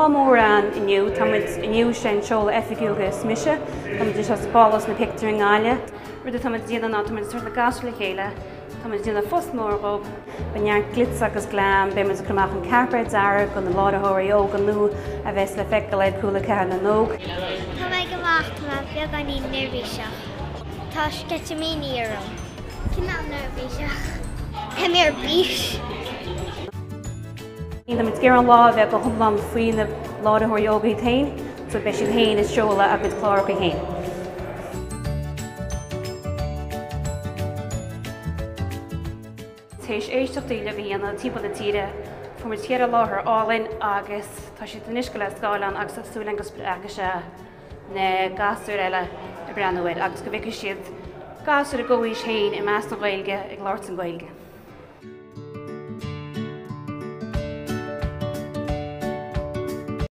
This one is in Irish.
mór an inniu, táid inniu sin seoladh ethigiúga Is Mise, táid is spálas na picture ngáile. Rud táid díana ná táid suirt na gas le chéile, táid díana fust mór rob, banear glitz agus glam, bémas gramach an carpet zara go na ládathirí óg an nú a bheits le feiceal leid Cúla4 na nóg. Tá mé go bhacht má beag an í nervhíseach. Tá sketamíní arm. Cinál nervhíseach. Tá mé ar bís. Ín mit gur an lá bheith go thumlam faoin na ládathirí óga í tain, so be sin hain is seoladh a bit chlár go hain. Téis éisteachtaí le bhíonna timp na tíre fu mar tíar láthair álainn agus tá si den isce le sálan agus súlan agus na gasú eile a breanúid agus go bhíce siad gasú a ggóis hain i meas na Gaeilge ag láirt an Gaeilge.